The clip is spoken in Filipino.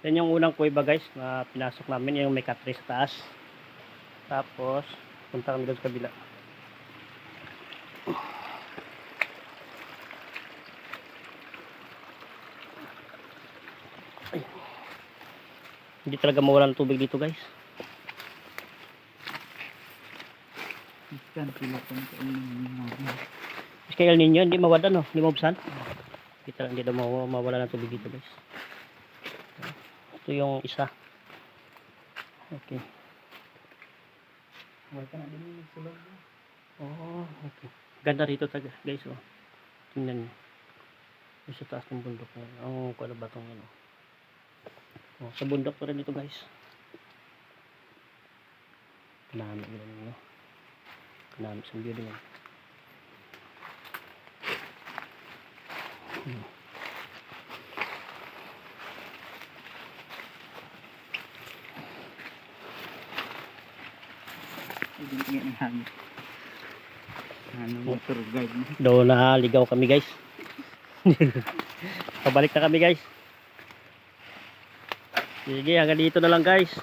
Yan yung unang kuweba guys na pinasok namin, yung may katre sa taas. Tapos punta kami doon sa kabila. Ay. Hindi talaga mawala ng tubig dito guys. Iskan sila kung Kaya El Nino, hindi mawala no, hindi mabsan. Hindi daw mawala ng tubig dito guys. Ito yung isa. Okay. wala ka na din yung sulog. Oh, okay. Ganda rito taga guys oh. Tingnan niyo. Yung sa taas ng bundok na. Oh, kuno ba tong ano? Oh, sa bundok pa rin dito guys. Kanami din no. Kanami sa view din. Hindi nga ang hangin. Ano motor guide mo? Doon na ligaw kami guys. Pabalik na kami guys. Sige, hanggang dito na lang guys.